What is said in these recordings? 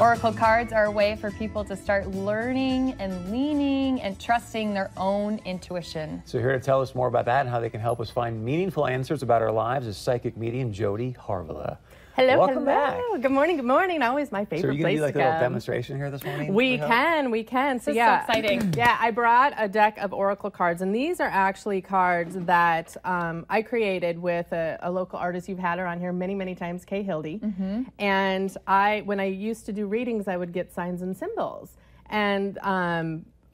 Oracle cards are a way for people to start learning and leaning and trusting their own intuition. So here to tell us more about that and how they can help us find meaningful answers about our lives is psychic medium Jody Harvilla. Hello, Welcome hello. back. Good morning, good morning. Always my favorite So are you place going to do like to a little come. demonstration here this morning? We can. So This is yeah, so exciting. Yeah, I brought a deck of Oracle cards, and these are actually cards that I created with a local artist. You've had her on here many, many times, Kay Hildy. And when I used to do readings, I would get signs and symbols. And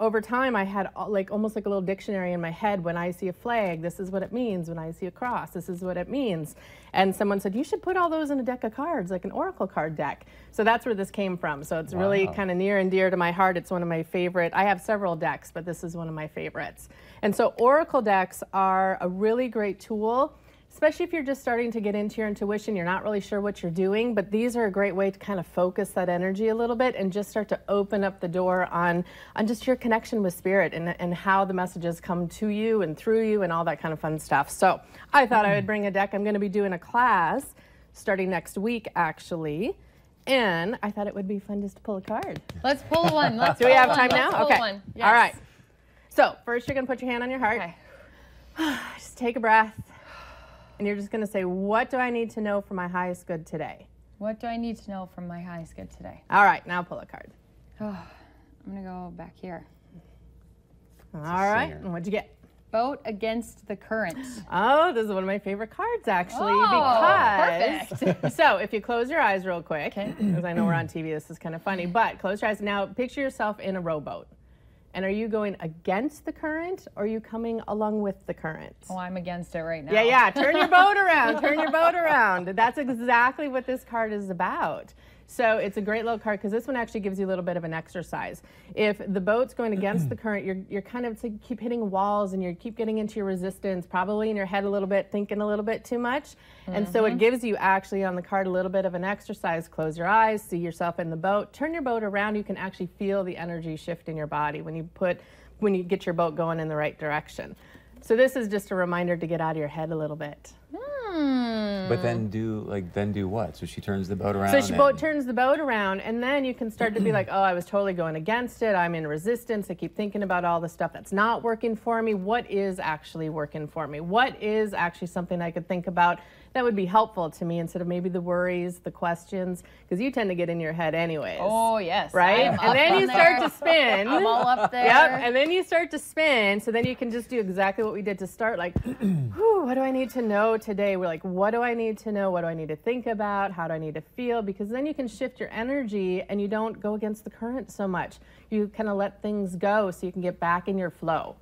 over time, I had almost like a little dictionary in my head. When I see a flag, this is what it means. When I see a cross, this is what it means. And someone said, you should put all those in a deck of cards, like an Oracle card deck. So that's where this came from. So it's really kind of near and dear to my heart. It's one of my favorite. I have several decks, but this is one of my favorites. And so Oracle decks are a really great tool, especially if you're just starting to get into your intuition, you're not really sure what you're doing, but these are a great way to kind of focus that energy a little bit and just start to open up the door on just your connection with spirit and how the messages come to you and through you and all that kind of fun stuff. So I thought I would bring a deck. I'm going to be doing a class starting next week, actually. And I thought it would be fun just to pull a card. Let's pull one. Do we have time now? Let's Okay. pull one. Yes. All right. So first you're going to put your hand on your heart. Okay. Just take a breath. And you're just going to say, what do I need to know for my highest good today? What do I need to know from my highest good today? All right, now pull a card. Oh, I'm going to go back here. All right, and what'd you get? Boat against the current. Oh, this is one of my favorite cards, actually, Oh, because so if you close your eyes real quick, because I know we're on TV, this is kind of funny, but close your eyes. Now picture yourself in a rowboat. And are you going against the current, or are you coming along with the current? Oh, I'm against it right now. Yeah, turn your boat around, turn your boat around. That's exactly what this card is about. So it's a great little card because this one actually gives you a little bit of an exercise. If the boat's going against the current, you're kind of, it's like you keep hitting walls and you keep getting into your resistance, probably in your head a little bit, thinking a little bit too much. And so it gives you actually on the card a little bit of an exercise. Close your eyes, see yourself in the boat, turn your boat around. You can actually feel the energy shift in your body when you get your boat going in the right direction. So this is just a reminder to get out of your head a little bit. But then do what? So she turns the boat around? So she turns the boat around, and then you can start to be like, oh, I was totally going against it. I'm in resistance. I keep thinking about all the stuff that's not working for me. What is actually working for me? What is actually something I could think about that would be helpful to me instead of maybe the worries, the questions, because you tend to get in your head anyways. Oh, yes. Right? And then you start to spin. I'm all up there. Yep, and then you start to spin, so then you can just do exactly what we did to start, like, whew, what do I need to know today? We're like, what do I need to know? What do I need to think about? How do I need to feel? Because then you can shift your energy and you don't go against the current so much. You kind of let things go so you can get back in your flow.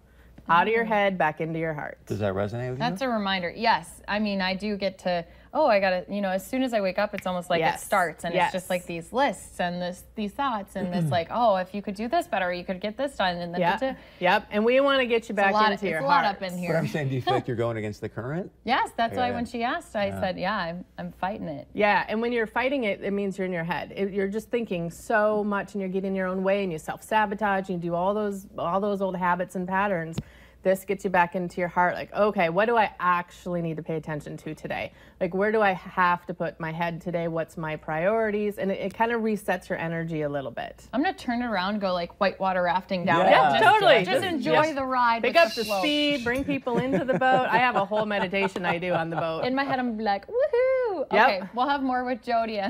Out of your head, back into your heart. Does that resonate with you? That's a reminder. Yes. I mean, I do get to, I got to, as soon as I wake up, it's almost like it starts. And it's just like these lists and these thoughts. And it's like, oh, if you could do this better, you could get this done. And then Yep. And we want to get you back into your heart. It's a lot up in here. But I'm saying, do you feel like you're going against the current? Yes. That's why when she asked, I said, yeah, I'm fighting it. Yeah. And when you're fighting it, it means you're in your head. You're just thinking so much and you're getting in your own way and you self-sabotage and you do all those old habits and patterns. This gets you back into your heart, like, okay, what do I actually need to pay attention to today? Like, where do I have to put my head today? What's my priorities? And it kind of resets your energy a little bit. I'm going to turn it around and go like whitewater rafting down. Yeah, totally. Just enjoy the ride. Pick up the speed, bring people into the boat. I have a whole meditation I do on the boat. In my head, I'm like, woohoo. Okay, we'll have more with Jody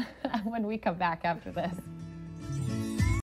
when we come back after this.